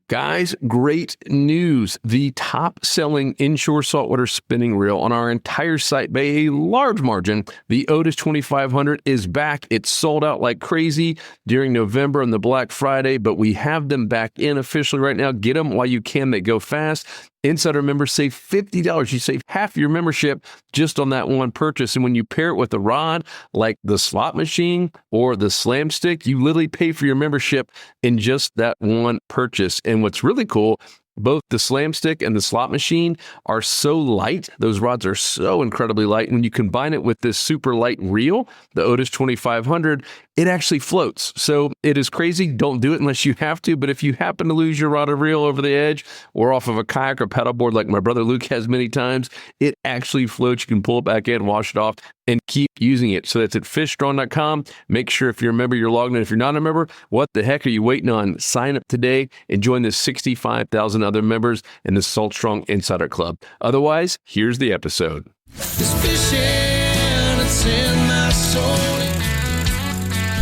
Guys, great news. The top-selling inshore saltwater spinning reel on our entire site by a large margin, the Otis 2500, is back. It's sold out like crazy during November and the Black Friday, but we have them back in officially right now. Get them while you can. They go fast. Insider members save $50. You save half your membership just on that one purchase. And when you pair it with a rod like the slot machine or the slam stick, you literally pay for your membership in just that one purchase. And what's really cool, both the slam stick and the slot machine are so light. Those rods are so incredibly light. And when you combine it with this super light reel, the Otis 2500, it actually floats. So it is crazy. Don't do it unless you have to. But if you happen to lose your rod or reel over the edge or off of a kayak or paddleboard like my brother Luke has many times, it actually floats. You can pull it back in, wash it off, and keep using it. So that's at fishstrong.com. Make sure if you're a member, you're logged in. If you're not a member, what the heck are you waiting on? Sign up today and join the 65,000 other members in the Salt Strong Insider Club. Otherwise, here's the episode. This fishing, it's in my soul.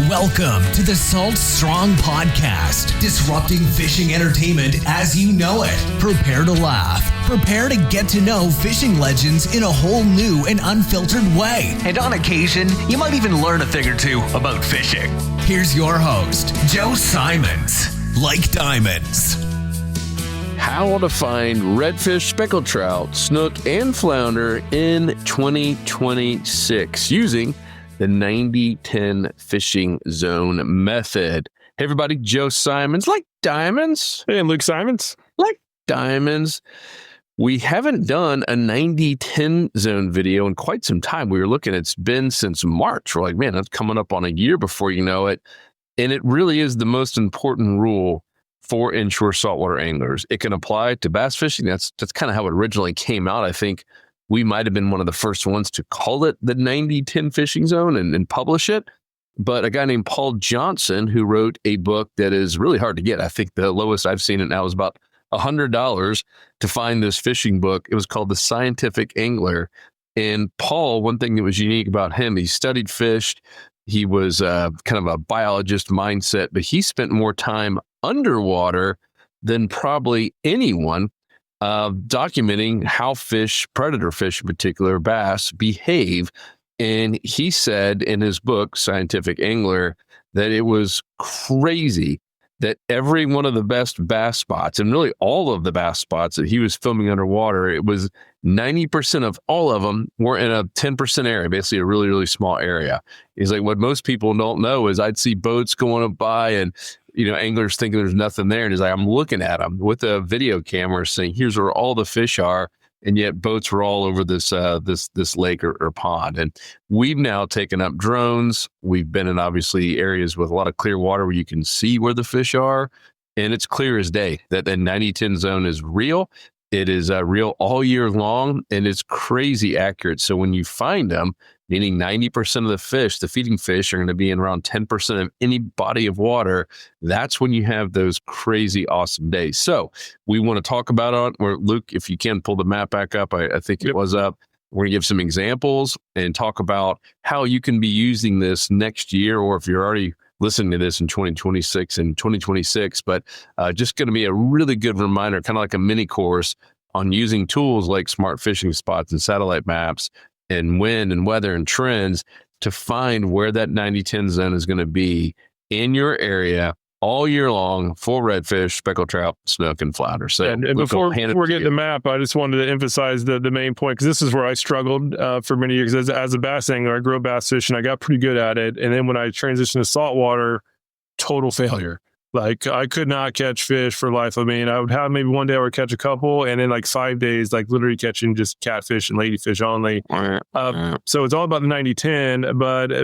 Welcome to the Salt Strong Podcast, disrupting fishing entertainment as you know it. Prepare to laugh. Prepare to get to know fishing legends in a whole new and unfiltered way. And on occasion, you might even learn a thing or two about fishing. Here's your host, Joe Simons. Like diamonds. How to find redfish, speckled trout, snook, and flounder in 2026 using the 90-10 fishing zone method. Hey everybody, Joe Simons, like diamonds. Hey, I'm Luke Simons. Like diamonds. We haven't done a 90-10 zone video in quite some time. We were looking, it's been since March. We're like, man, that's coming up on a year before you know it. And it really is the most important rule for inshore saltwater anglers. It can apply to bass fishing. That's kind of how it originally came out. I think we might have been one of the first ones to call it the 90-10 fishing zone and publish it. But a guy named Paul Johnson, who wrote a book that is really hard to get. I think the lowest I've seen it now is about $100 to find this fishing book. It was called The Scientific Angler. And Paul, one thing that was unique about him, he studied fish. He was kind of a biologist mindset, but he spent more time underwater than probably anyone documenting how fish, predator fish in particular, bass, behave. And he said in his book, Scientific Angler, that it was crazy that every one of the best bass spots, and really all of the bass spots that he was filming underwater, it was 90% of all of them were in a 10% area, basically a really, really small area. He's like, what most people don't know is I'd see boats going up by and anglers thinking there's nothing there. And he's like, I'm looking at them with a video camera saying, here's where all the fish are. And yet boats were all over this lake or pond. And we've now taken up drones. We've been in obviously areas with a lot of clear water where you can see where the fish are. And it's clear as day that the 90-10 zone is real. It is real all year long, and it's crazy accurate. So when you find them, meaning 90% of the fish, the feeding fish, are going to be in around 10% of any body of water, that's when you have those crazy awesome days. So we want to talk about it. Where Luke, if you can pull the map back up, I think it was up. We're going to give some examples and talk about how you can be using this next year, or if you're already listening to this in 2026 and 2026, but just going to be a really good reminder, kind of like a mini course on using tools like smart fishing spots and satellite maps and wind and weather and trends to find where that 90-10 zone is going to be in your area all year long for redfish, speckled trout, snook, and flounder. So, and before we're getting the map, I just wanted to emphasize the main point, because this is where I struggled for many years as a bass angler. I grew up bass fishing. I got pretty good at it. And then when I transitioned to saltwater, total failure. Like, I could not catch fish for life. I mean, I would have maybe one day I would catch a couple, and then like 5 days, like literally catching just catfish and ladyfish only. So it's all about the 90-10,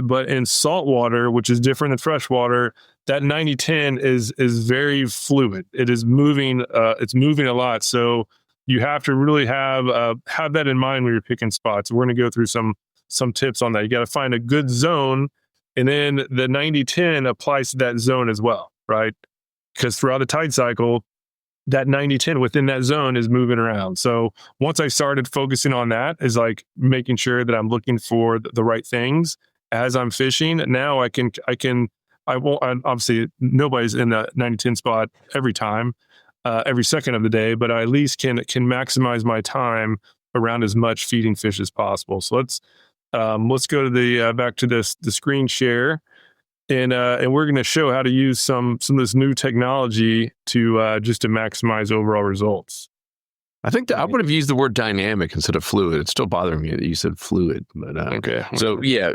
but in saltwater, which is different than freshwater, that 90-10 is very fluid. It is moving. It's moving a lot. So you have to really have that in mind when you're picking spots. We're going to go through some tips on that. You got to find a good zone, and then the 90-10 applies to that zone as well. Right? Because throughout a tide cycle, that 90-10 within that zone is moving around. So once I started focusing on that, is like making sure that I'm looking for the right things as I'm fishing. Now I won't, obviously nobody's in the 90-10 spot every time. every second of the day, but I at least can maximize my time around as much feeding fish as possible. So let's go to the back to the screen share, and we're going to show how to use some of this new technology to just to maximize overall results. I think that I would have used the word dynamic instead of fluid. It's still bothering me that you said fluid, but Okay. So yeah,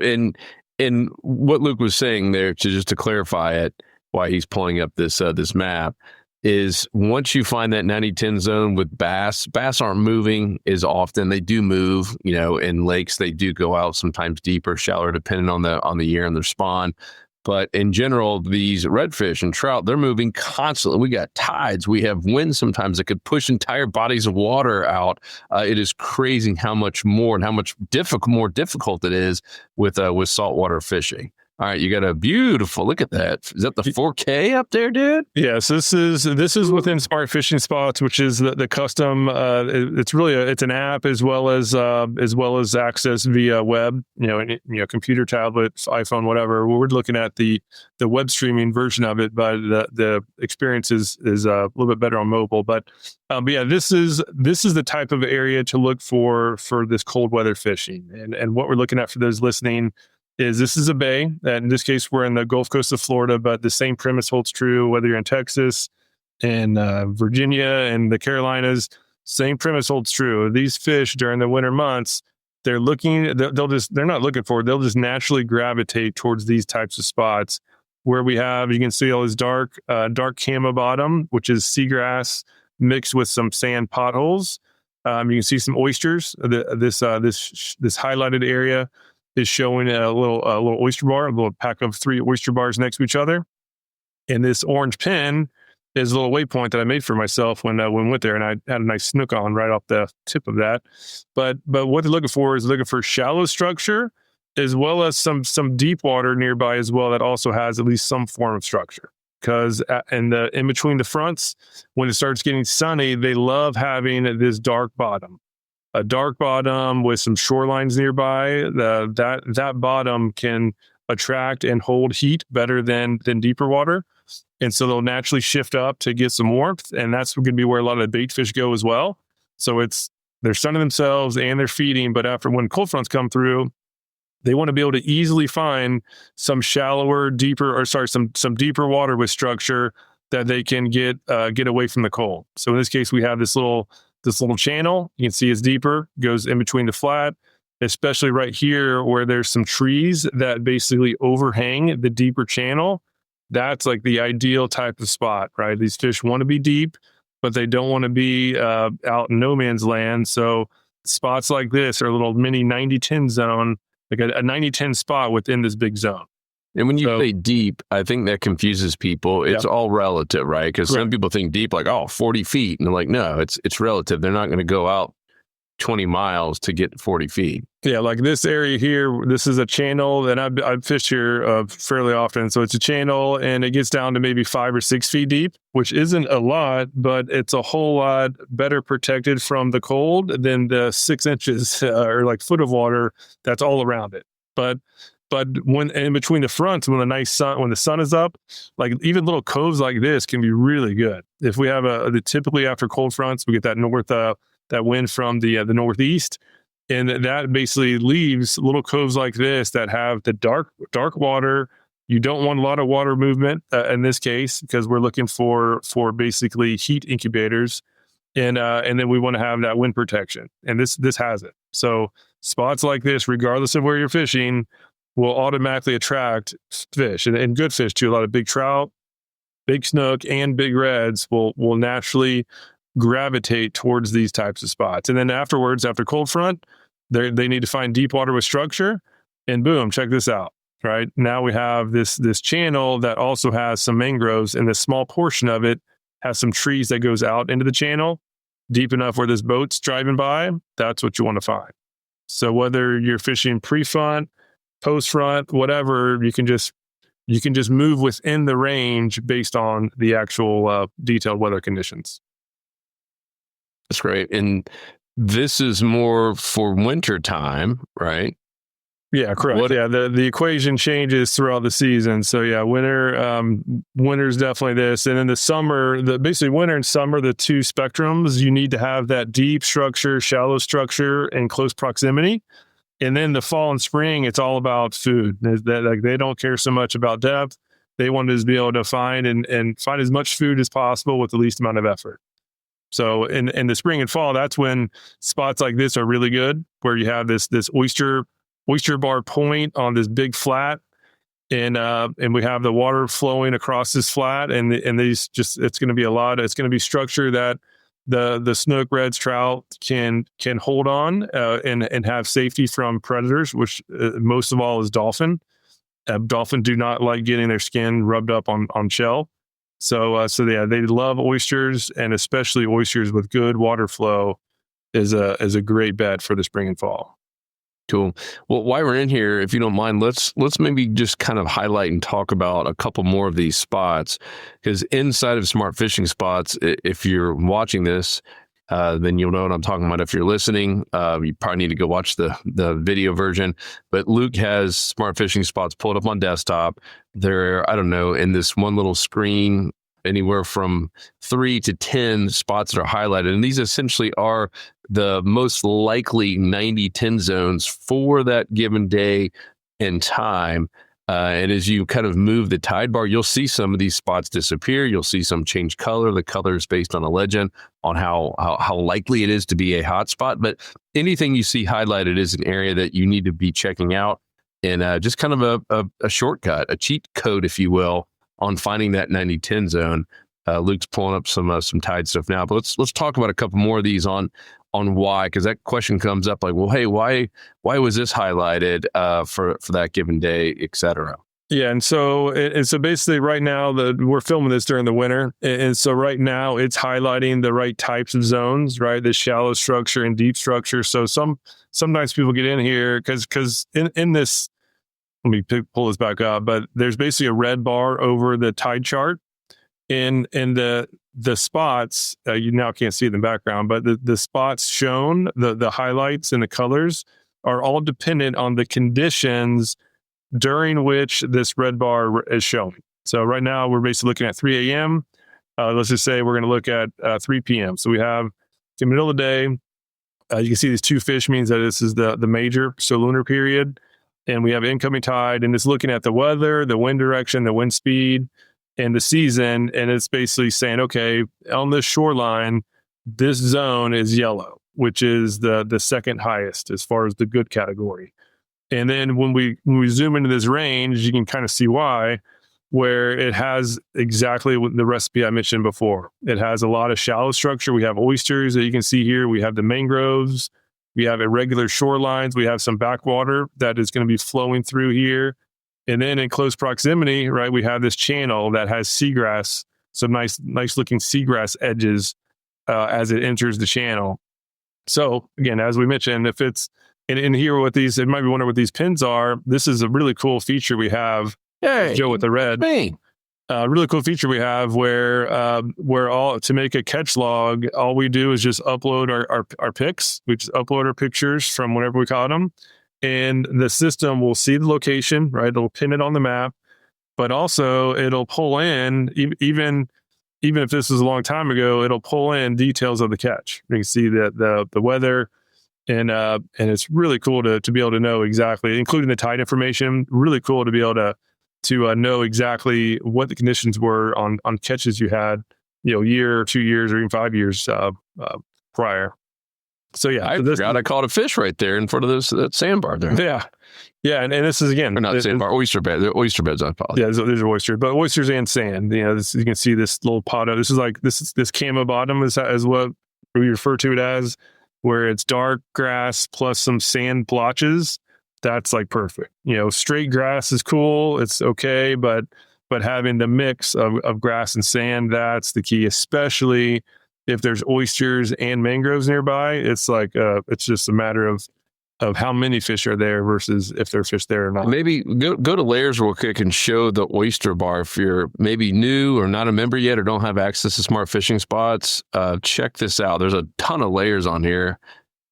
and what Luke was saying there, to clarify it, why he's pulling up this map, is once you find that 90-10 zone with bass aren't moving as often. They do move, in lakes. They do go out sometimes deeper, shallower, depending on the year and their spawn. But in general, these redfish and trout, they're moving constantly. We got tides. We have winds sometimes that could push entire bodies of water out. It is crazy how much more and how much more difficult it is with saltwater fishing. All right, you got a beautiful, look at that. Is that the 4K up there, dude? Yes, this is within Smart Fishing Spots, which is the custom. It's really it's an app as well as access via web. Computer, tablet, iPhone, whatever. We're looking at the web streaming version of it, but the experience is a little bit better on mobile. But yeah, this is the type of area to look for this cold weather fishing, and what we're looking at for those listening is this is a bay. And in this case, we're in the Gulf Coast of Florida, but the same premise holds true whether you're in Texas and Virginia and the Carolinas. Same premise holds true. These fish during the winter months, they're not looking for it. They'll just naturally gravitate towards these types of spots where you can see all this dark camo bottom, which is seagrass mixed with some sand potholes. You can see some oysters. This highlighted area is showing a little oyster bar, a little pack of 3 oyster bars next to each other. And this orange pin is a little waypoint that I made for myself when we went there, and I had a nice snook on right off the tip of that. But what they're looking for is looking for shallow structure as well as some deep water nearby as well that also has at least some form of structure. Because in between the fronts, when it starts getting sunny, they love having this dark bottom. A dark bottom with some shorelines nearby, that bottom can attract and hold heat better than deeper water. And so they'll naturally shift up to get some warmth. And that's going to be where a lot of the bait fish go as well. So they're sunning themselves and they're feeding. But when cold fronts come through, they want to be able to easily find some some deeper water with structure that they can get away from the cold. So in this case, we have this little channel. You can see it's deeper, goes in between the flat, especially right here where there's some trees that basically overhang the deeper channel. That's like the ideal type of spot, right? These fish want to be deep, but they don't want to be out in no man's land. So spots like this are a little mini 90-10 zone, like a 90-10 spot within this big zone. And when you say deep, I think that confuses people. It's all relative, right? Because some people think deep, like, 40 feet. And they're like, no, it's relative. They're not going to go out 20 miles to get 40 feet. Yeah, like this area here, this is a channel, and I've fished here fairly often. So it's a channel, and it gets down to maybe 5 or 6 feet deep, which isn't a lot, but it's a whole lot better protected from the cold than the 6 inches or like foot of water that's all around it. But when in between the fronts, when the sun is up, like even little coves like this can be really good. If we have typically after cold fronts, we get that wind from the northeast, and that basically leaves little coves like this that have the dark water. You don't want a lot of water movement in this case because we're looking for basically heat incubators, and then we want to have that wind protection, and this has it. So spots like this, regardless of where you're fishing, will automatically attract fish and good fish too. A lot of big trout, big snook, and big reds will naturally gravitate towards these types of spots. And then afterwards, after cold front, they need to find deep water with structure, and boom, check this out. Right now we have this channel that also has some mangroves, and this small portion of it has some trees that goes out into the channel deep enough where this boat's driving by. That's what you want to find. So whether you're fishing pre-front, post-front, whatever, you can just move within the range based on the actual detailed weather conditions. That's great. And this is more for winter time, right? Yeah, correct. The equation changes throughout the season. So yeah, winter's definitely this, and then the summer, basically winter and summer, the two spectrums. You need to have that deep structure, shallow structure, and close proximity. And then the fall and spring, it's all about food. Like they don't care so much about depth. They want to be able to find and find as much food as possible with the least amount of effort. So in the spring and fall, that's when spots like this are really good, where you have this oyster bar point on this big flat, and we have the water flowing across this flat, and these it's going to be it's going to be structure that the snook, reds, trout can hold on and have safety from predators, which most of all is dolphin. Dolphin do not like getting their skin rubbed up on shell. So yeah, they love oysters, and especially oysters with good water flow is a great bet for the spring and fall. Cool. Well, while we're in here, if you don't mind, let's maybe just kind of highlight and talk about a couple more of these spots, because inside of Smart Fishing Spots, if you're watching this, then you'll know what I'm talking about. If you're listening, you probably need to go watch the video version. But Luke has Smart Fishing Spots pulled up on desktop. They're, I don't know, in this one little screen, anywhere from 3 to 10 spots that are highlighted. And these essentially are the most likely 90-10 zones for that given day and time. And as you kind of move the tide bar, you'll see some of these spots disappear. You'll see some change color. The color is based on a legend on how likely it is to be a hot spot. But anything you see highlighted is an area that you need to be checking out, and just kind of a shortcut, a cheat code, if you will, on finding that 90-10 zone. Luke's pulling up some tide stuff now, but let's talk about a couple more of these on why, because that question comes up like, well, hey, why was this highlighted for that given day, et cetera? Yeah, and so basically right now we're filming this during the winter, and so right now it's highlighting the right types of zones, right? The shallow structure and deep structure. So sometimes people get in here because in this, let me pull this back up, but there's basically a red bar over the tide chart. In the spots, you now can't see it in the background, but the spots shown, the highlights and the colors are all dependent on the conditions during which this red bar is showing. So right now we're basically looking at 3 a.m. Let's just say we're going to look at 3 p.m. So we have the middle of the day. You can see these two fish means that this is the major, so lunar period. And we have incoming tide, and it's looking at the weather, the wind direction, the wind speed, and the season, and it's basically saying, okay, on this shoreline, this zone is yellow, which is the second highest as far as the good category. And then when we zoom into this range, you can kind of see why, where it has exactly what the recipe I mentioned before. It has a lot of shallow structure. We have oysters that you can see here. We have the mangroves. We have irregular shorelines. We have some backwater that is going to be flowing through here. And then in close proximity, right, we have this channel that has seagrass, some nice looking seagrass edges as it enters the channel. So again, as we mentioned, if it's in here with these, it might be wondering what these pins are. This is a really cool feature we have. Hey, Joe with the red. Me. Really cool feature we have where all to make a catch log, all we do is just upload our pics. We just upload our pictures from whenever we caught them. And the system will see the location, right? It'll pin it on the map, but also it'll pull in, even if this is a long time ago, it'll pull in details of the catch. You can see the weather, and it's really cool to be able to know exactly, including the tide information. Really cool to be able to know exactly what the conditions were on catches you had, year or 2 years or even 5 years prior. So yeah, I forgot I caught a fish right there in front of that sandbar there. Yeah, and this is again, or not sandbar, oyster bed. They're oyster beds. I apologize. Yeah, these are oysters, but oysters and sand. You can see this little pot. This is like this camo bottom is what we refer to it as, where it's dark grass plus some sand blotches. That's like perfect. Straight grass is cool. It's okay, but having the mix of grass and sand, that's the key, especially if there's oysters and mangroves nearby. It's like it's just a matter of how many fish are there versus if there's fish there or not. Maybe go to layers real quick and show the oyster bar. If you're maybe new or not a member yet or don't have access to Smart Fishing Spots, check this out. There's a ton of layers on here.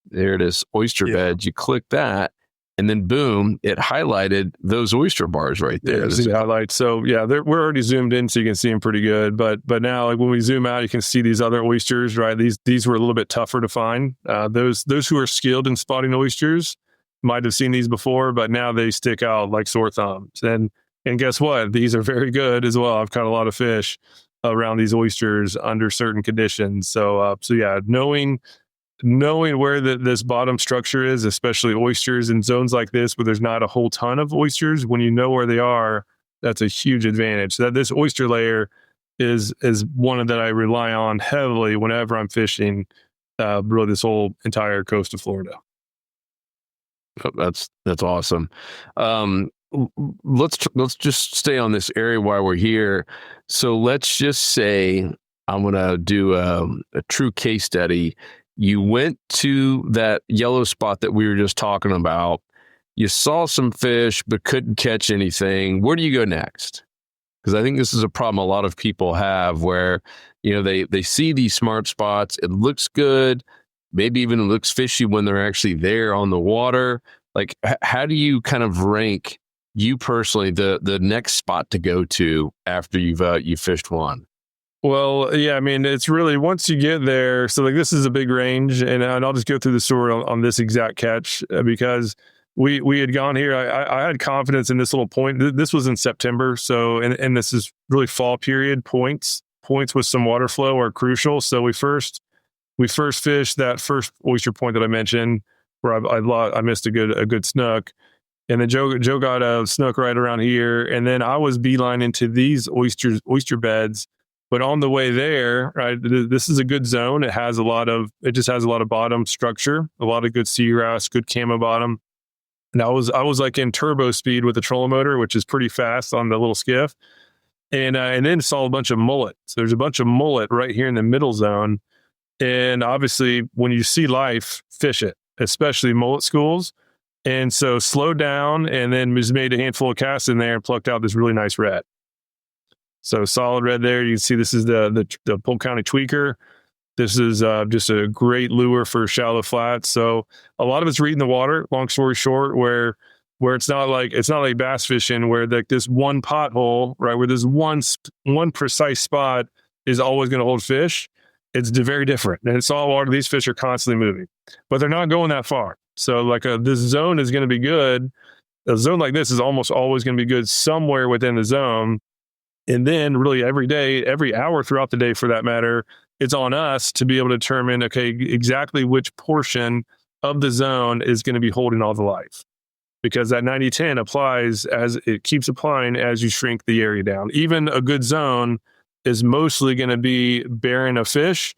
There it is, oyster beds. You click that, and then boom, it highlighted those oyster bars right there. Yeah, see the highlights. So yeah, we're already zoomed in, so you can see them pretty good. But now, like when we zoom out, you can see these other oysters, right? These were a little bit tougher to find. Those who are skilled in spotting oysters might have seen these before, but now they stick out like sore thumbs. And guess what? These are very good as well. I've caught a lot of fish around these oysters under certain conditions. So yeah, knowing where this bottom structure is, especially oysters in zones like this where there's not a whole ton of oysters, when you know where they are, that's a huge advantage. So that this oyster layer is one that I rely on heavily whenever I'm fishing, really this whole entire coast of Florida. That's awesome. Let's just stay on this area while we're here. So let's just say I'm going to do a true case study. You went to that yellow spot that we were just talking about. You saw some fish, but couldn't catch anything. Where do you go next? Because I think this is a problem a lot of people have where, they see these smart spots. It looks good. Maybe even it looks fishy when they're actually there on the water. Like, how do you kind of rank you personally the next spot to go to after you've fished one? Well, yeah, I mean, it's really once you get there. So like this is a big range, and I'll just go through the story on this exact catch because we had gone here. I had confidence in this little point. This was in September, so and this is really fall period. Points with some water flow are crucial. So we first fished that first oyster point that I mentioned where I missed a good snook. And then Joe got a snook right around here, and then I was beeline into these oyster beds. But on the way there, right, this is a good zone. It just has a lot of bottom structure, a lot of good seagrass, good camo bottom. And I was like in turbo speed with the trolling motor, which is pretty fast on the little skiff, and then saw a bunch of mullet. So there's a bunch of mullet right here in the middle zone, and obviously when you see life, fish it, especially mullet schools. And so slowed down and then just made a handful of casts in there and plucked out this really nice red. So solid red there. You can see this is the Polk County tweaker. This is just a great lure for shallow flats. So a lot of it's reading the water. Long story short, where it's not like bass fishing where like this one pothole, right, where this one precise spot is always going to hold fish. It's very different. And it's all water. These fish are constantly moving, but they're not going that far. So like this zone is going to be good. A zone like this is almost always going to be good somewhere within the zone. And then really every day, every hour throughout the day for that matter, it's on us to be able to determine, okay, exactly which portion of the zone is going to be holding all the life. Because that 90-10 applies as it keeps applying as you shrink the area down. Even a good zone is mostly going to be barren of fish,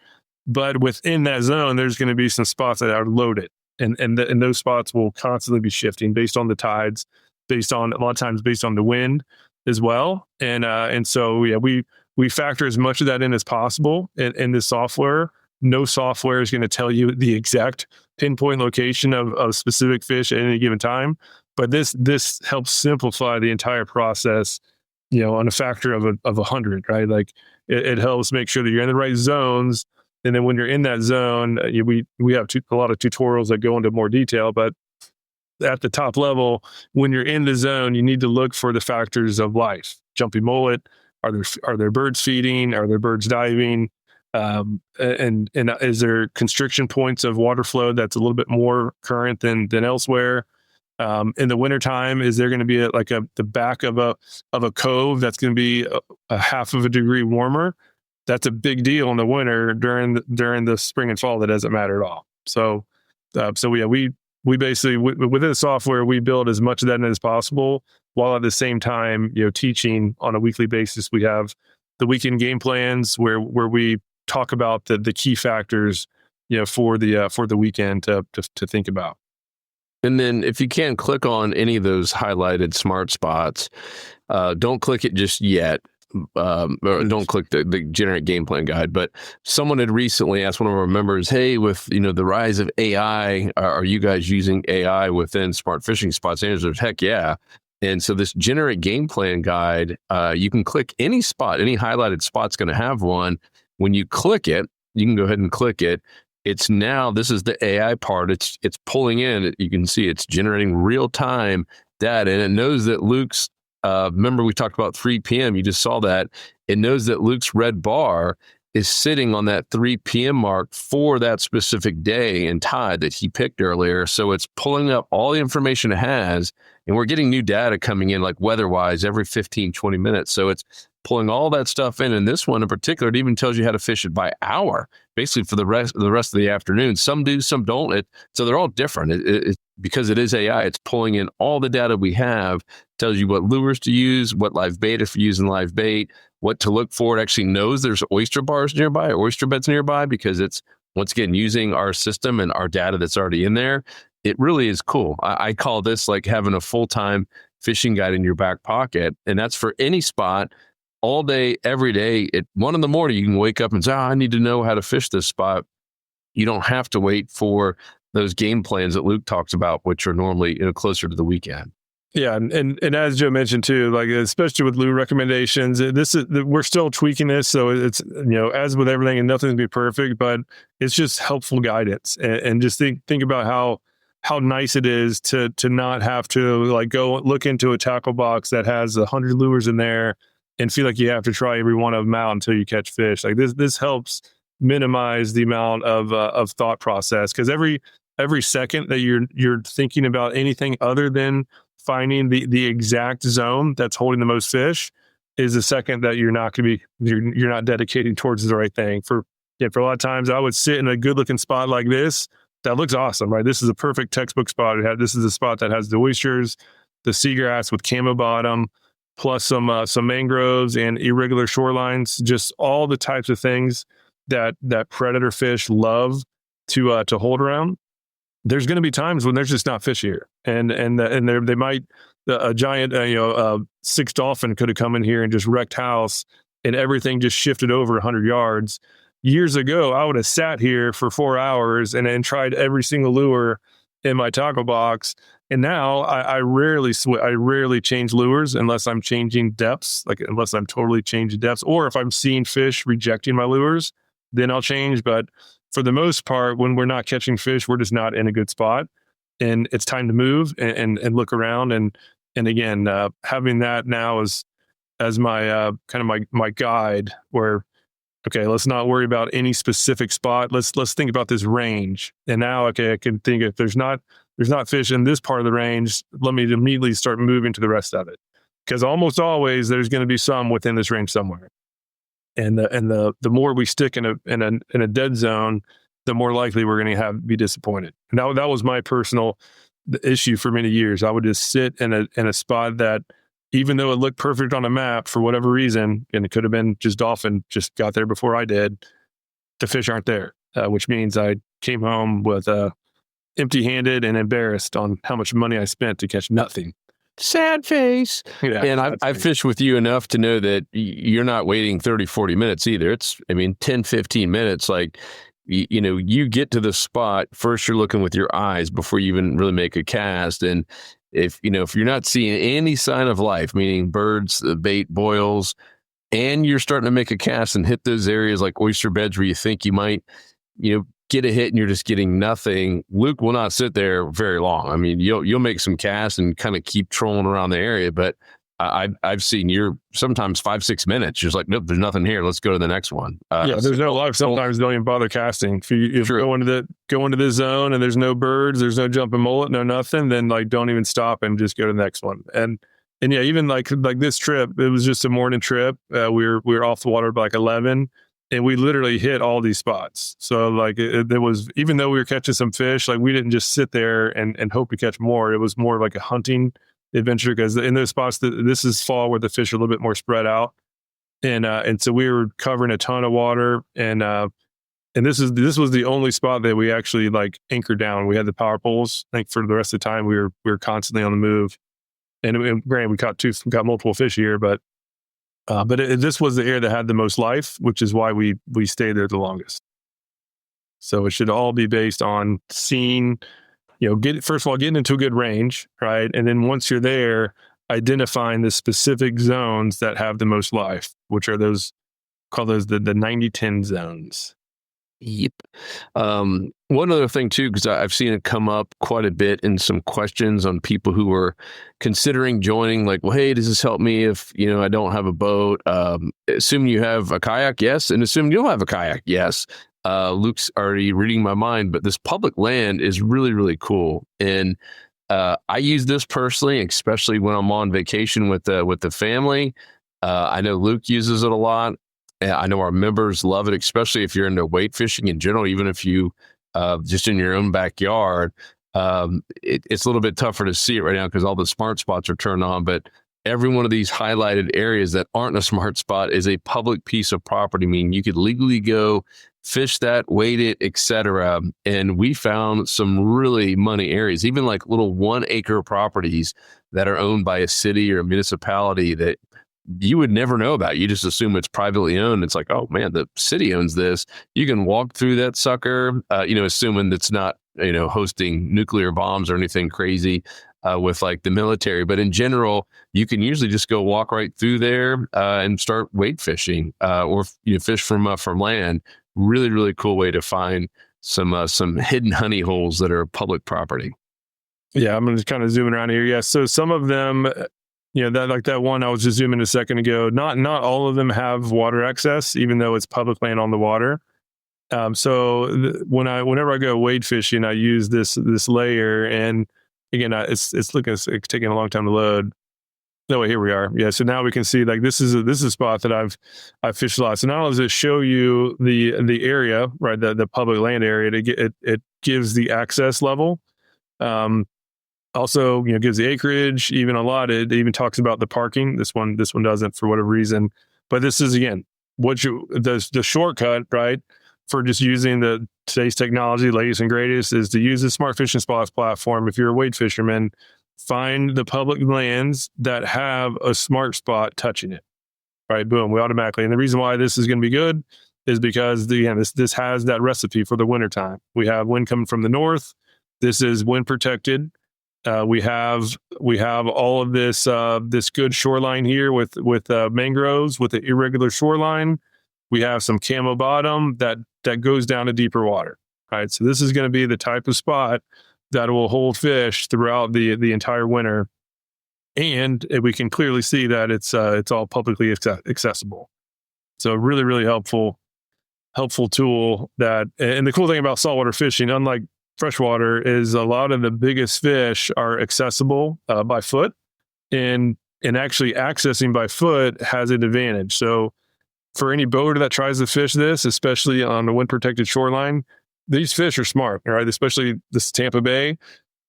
but within that zone, there's going to be some spots that are loaded. And those spots will constantly be shifting based on the tides, a lot of times based on the wind as well. And so yeah, we factor as much of that in as possible in this software. No software is going to tell you the exact pinpoint location of specific fish at any given time, but this helps simplify the entire process, on a factor of 100, right? Like it helps make sure that you're in the right zones. And then when you're in that zone, we have a lot of tutorials that go into more detail, but at the top level, when you're in the zone, you need to look for the factors of life. Jumping mullet, are there birds feeding? Are there birds diving? And is there constriction points of water flow that's a little bit more current than elsewhere? In the wintertime, is there going to be the back of a cove that's going to be a half of a degree warmer? That's a big deal in the winter. During the spring and fall, that doesn't matter at all. So yeah, we basically within the software we build as much of that in as possible, while at the same time teaching on a weekly basis. We have the weekend game plans where we talk about the key factors for the weekend to think about. And then if you can click on any of those highlighted smart spots, don't click it just yet. Or don't click the generate game plan guide. But someone had recently asked one of our members, hey, with the rise of AI, are you guys using AI within smart fishing spots? The answer is heck yeah. And so this generate game plan guide, you can click any spot, any highlighted spot's going to have one. When you click it, you can go ahead and click it. it's now, this is the AI part. It's pulling in, you can see it's generating real time data, and it knows that Luke's, remember we talked about 3 p.m. You just saw that. It knows that Luke's red bar is sitting on that 3 p.m. mark for that specific day and tide that he picked earlier. So it's pulling up all the information it has, and we're getting new data coming in, like weather-wise, every 15, 20 minutes. So it's pulling all that stuff in. And this one in particular, it even tells you how to fish it by hour, basically for the rest of the afternoon. Some do, some don't. So they're all different. Because it is AI, it's pulling in all the data we have, tells you what lures to use, what live bait if you're using live bait, what to look for. It actually knows there's oyster bars nearby or oyster beds nearby because it's, once again, using our system and our data that's already in there. It really is cool. I call this like having a full-time fishing guide in your back pocket. And that's for any spot, all day, every day. At 1 a.m, you can wake up and say, I need to know how to fish this spot. You don't have to wait for those game plans that Luke talks about, which are normally closer to the weekend. Yeah, and as Joe mentioned too, like especially with lure recommendations, we're still tweaking this, so it's as with everything, and nothing's be perfect, but it's just helpful guidance, and just think about how nice it is to not have to like go look into a tackle box that has 100 lures in there and feel like you have to try every one of them out until you catch fish. Like this helps minimize the amount of thought process, because every second that you're thinking about anything other than finding the exact zone that's holding the most fish is a second that you're not dedicating towards the right thing. For a lot of times I would sit in a good looking spot like this that looks awesome, right? This is a perfect textbook spot. This is a spot that has the oysters, the seagrass with camo bottom, plus some mangroves and irregular shorelines, just all the types of things that predator fish love to hold around. There's going to be times when there's just not fish here, and they might, a giant 6 dolphin could have come in here and just wrecked house, and everything just shifted over 100 yards. Years ago, I would have sat here for 4 hours and tried every single lure in my tackle box. And now I rarely change lures unless I'm changing depths, unless I'm totally changing depths, or if I'm seeing fish rejecting my lures, then I'll change. But for the most part, when we're not catching fish, we're just not in a good spot, and it's time to move and look around. And again, having that now as my kind of my guide, where, okay, let's not worry about any specific spot. Let's think about this range. And now, okay, I can think if there's not fish in this part of the range, let me immediately start moving to the rest of it, because almost always there's going to be some within this range somewhere. And the more we stick in a dead zone, the more likely we're going to be disappointed. And that was my personal issue for many years. I would just sit in a spot that, even though it looked perfect on a map for whatever reason, and it could have been just dolphin just got there before I did, the fish aren't there, which means I came home with empty-handed and embarrassed on how much money I spent to catch nothing. Sad face. Yeah, and I've fished with you enough to know that you're not waiting 30, 40 minutes either. It's, 10, 15 minutes. Like, you get to the spot, first you're looking with your eyes before you even really make a cast. And if you're not seeing any sign of life, meaning birds, the bait, boils, and you're starting to make a cast and hit those areas like oyster beds where you think you might, get a hit and you're just getting nothing, Luke will not sit there very long. You'll make some casts and kind of keep trolling around the area, but I've seen you're sometimes 5-6 minutes just like, nope, there's nothing here, let's go to the next one. There's no life. Sometimes don't even bother casting. If you go into the zone and there's no birds, there's no jumping mullet, no nothing, then don't even stop and just go to the next one. And yeah, even like this trip, it was just a morning trip. We were off the water by 11. And we literally hit all these spots. So it was, even though we were catching some fish, we didn't just sit there and hope to catch more. It was more like a hunting adventure, because in those spots, this is fall where the fish are a little bit more spread out. And so we were covering a ton of water. And this was the only spot that we actually anchored down. We had the power poles. I think for the rest of the time we were constantly on the move. And granted, we got multiple fish here, but this was the area that had the most life, which is why we stayed there the longest. So it should all be based on seeing, first of all, getting into a good range, right? And then once you're there, identifying the specific zones that have the most life, which are call those the 90-10 zones. Yep. One other thing too, because I've seen it come up quite a bit in some questions on people who are considering joining. Like, well, hey, does this help me if I don't have a boat? Assume you have a kayak, yes, and assume you don't have a kayak, yes. Luke's already reading my mind, but this public land is really, really cool, and I use this personally, especially when I'm on vacation with the family. I know Luke uses it a lot. I know our members love it, especially if you're into weight fishing in general, even if you just in your own backyard. It's a little bit tougher to see it right now because all the smart spots are turned on, but every one of these highlighted areas that aren't a smart spot is a public piece of property, meaning you could legally go fish that, weight it, etc. And we found some really money areas, even like little 1 acre properties that are owned by a city or a municipality that you would never know about. You just assume it's privately owned. It's like, oh man, the city owns this. You can walk through that sucker, assuming it's not, hosting nuclear bombs or anything crazy with like the military. But in general, you can usually just go walk right through there and start weight fishing or fish from land. Really, really cool way to find some hidden honey holes that are public property. Yeah, I'm just kind of zooming around here. Yeah, so some of them, that one I was just zooming a second ago. Not all of them have water access, even though it's public land on the water. Whenever I go wade fishing, I use this layer, and again, it's taking a long time to load. No, wait, here we are. Yeah, so now we can see like this is a spot that I've fished a lot. So not only does it show you the area, right, the public land area, it gives the access level. Also, gives the acreage, even a lot. It even talks about the parking. This one doesn't for whatever reason. But this is again the shortcut, right, for just using today's technology, latest and greatest, is to use the Smart Fishing Spots platform. If you're a wade fisherman, find the public lands that have a smart spot touching it. Right, boom, we automatically. And the reason why this is going to be good is because this has that recipe for the wintertime. We have wind coming from the north. This is wind protected. We have all of this good shoreline here with mangroves with an irregular shoreline. We have some camo bottom that goes down to deeper water. Right, so this is going to be the type of spot that will hold fish throughout the entire winter, and we can clearly see that it's all publicly accessible. So really, really helpful tool. And the cool thing about saltwater fishing, unlike freshwater, is a lot of the biggest fish are accessible by foot, and actually accessing by foot has an advantage. So for any boater that tries to fish this, especially on the wind protected shoreline, these fish are smart, right? Especially this Tampa Bay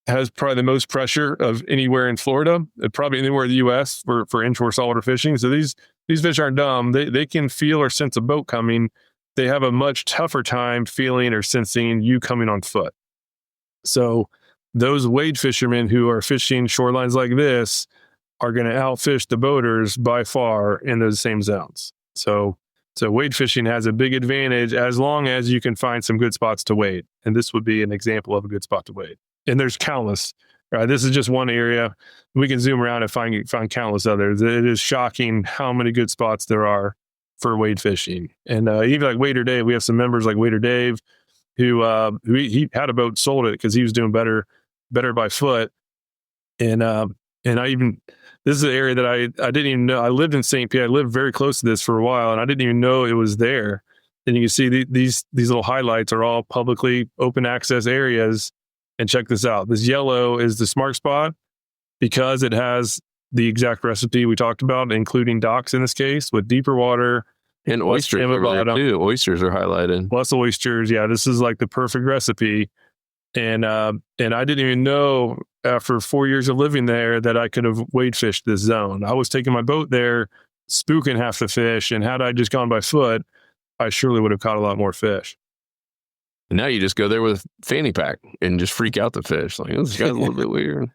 has probably the most pressure of anywhere in Florida, probably anywhere in the U.S. for inshore saltwater fishing. So these fish aren't dumb. They can feel or sense a boat coming. They have a much tougher time feeling or sensing you coming on foot. So those wade fishermen who are fishing shorelines like this are going to outfish the boaters by far in those same zones. So wade fishing has a big advantage as long as you can find some good spots to wade. And this would be an example of a good spot to wade. And there's countless. Right? This is just one area. We can zoom around and find countless others. It is shocking how many good spots there are for wade fishing. And even like Wader Dave, we have some members like Wader Dave who he had a boat, sold it because he was doing better by foot. And this is an area that I didn't even know. I lived in St. Pete. I lived very close to this for a while, and I didn't even know it was there. And you can see these little highlights are all publicly open access areas. And check this out. This yellow is the smart spot because it has the exact recipe we talked about, including docks in this case, with deeper water. And oysters are there too. Oysters are highlighted. Plus oysters. Yeah, this is like the perfect recipe. And I didn't even know after 4 years of living there that I could have wade fished this zone. I was taking my boat there, spooking half the fish, and had I just gone by foot, I surely would have caught a lot more fish. And now you just go there with a fanny pack and just freak out the fish. Like, this guy's a little bit weird.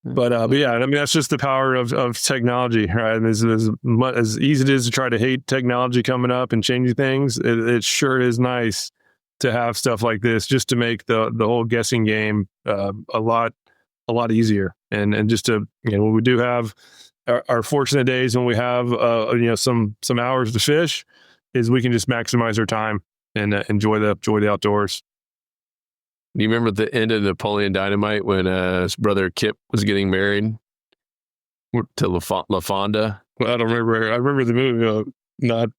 But yeah, I mean, that's just the power of technology, right? And as easy it is to try to hate technology coming up and changing things, it sure is nice to have stuff like this just to make the whole guessing game a lot easier. And just to, when we do have our fortunate days when we have some hours to fish, is we can just maximize our time and enjoy the outdoors. Do you remember the end of Napoleon Dynamite when his brother Kip was getting married to LaFonda? Well, I don't remember. I remember the movie. Not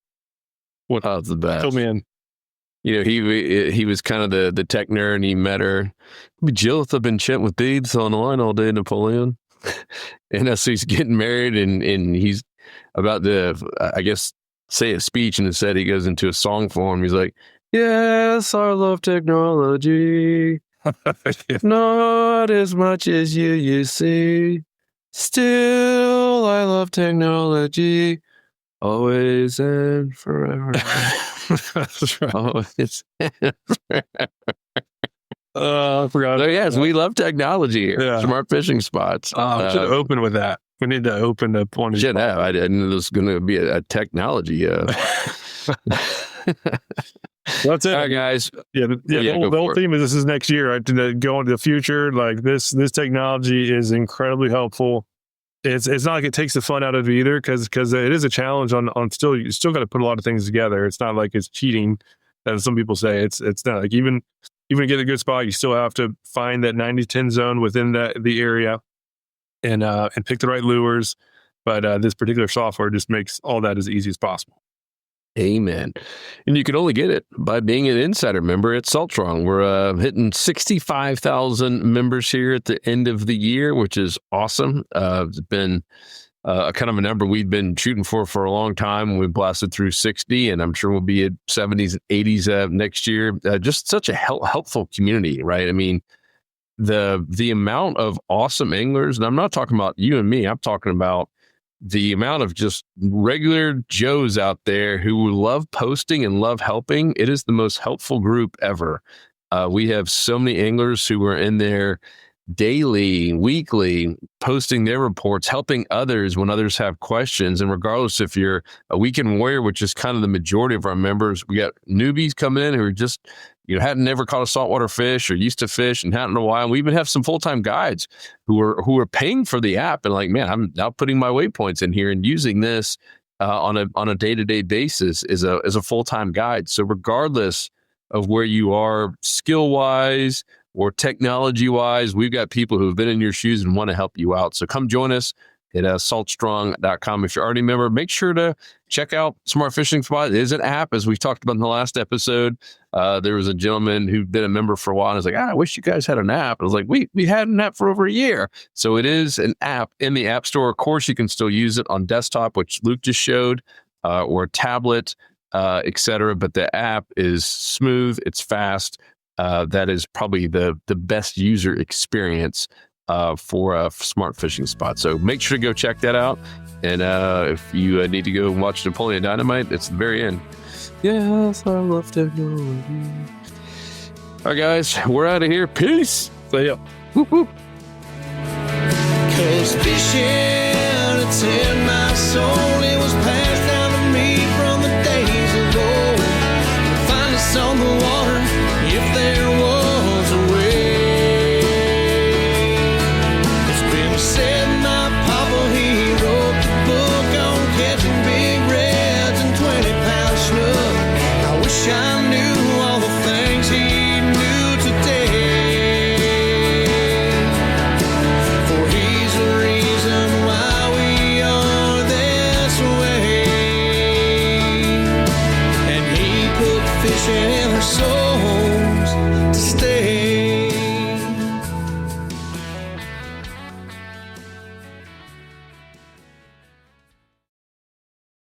what? Oh, it's the best. Fill me in. He was kind of the tech nerd, and he met her. Be jealous I've been chatting with babes on the line all day, Napoleon. And so he's getting married, and he's about to, I guess, say a speech, and instead he goes into a song form. He's like, yes, I love technology. Not as much as you see. Still, I love technology. Always and forever. That's right. Always and forever. I forgot. So yes, we love technology here. Yeah. Smart fishing spots. We should open with that. We need to open up one. Should have. I didn't know this was going to be a technology. That's it. All right, guys. The whole theme of this is next year, right? To go into the future, like this technology is incredibly helpful. It's not like it takes the fun out of it either, because it is a challenge on still, you still got to put a lot of things together. It's not like it's cheating, as some people say. It's not like even to get a good spot, you still have to find that 90-10 zone within the area and pick the right lures. But this particular software just makes all that as easy as possible. Amen. And you can only get it by being an insider member at Saltstrong. We're hitting 65,000 members here at the end of the year, which is awesome. It's been a kind of a number we've been shooting for a long time. We blasted through 60, and I'm sure we'll be at 70s and 80s next year. Just such a helpful community, right? I mean, the amount of awesome anglers, and I'm not talking about you and me, I'm talking about the amount of just regular Joes out there who love posting and love helping. It is the most helpful group ever. We have so many anglers who are in there daily, weekly, posting their reports, helping others when others have questions. And regardless if you're a weekend warrior, which is kind of the majority of our members, we got newbies coming in who are just, hadn't never caught a saltwater fish or used to fish and hadn't in a while. And we even have some full-time guides who are paying for the app and like, man, I'm now putting my waypoints in here and using this on a day-to-day basis as a full-time guide. So regardless of where you are skill-wise or technology-wise, we've got people who have been in your shoes and want to help you out. So come join us at saltstrong.com. If you're already a member, make sure to check out Smart Fishing Spot. It is an app, as we talked about in the last episode. There was a gentleman who'd been a member for a while and was like, I wish you guys had an app. I was like, we had an app for over a year. So it is an app in the App Store. Of course, you can still use it on desktop, which Luke just showed, or tablet, etc. But the app is smooth. It's fast. That is probably the best user experience for a Smart Fishing Spot. So make sure to go check that out. And if you need to go watch Napoleon Dynamite, it's the very end. Yes, I love technology. All right, guys, we're out of here. Peace. So, yeah. Whoop, whoop. 'Cause fishing, it's in my soul.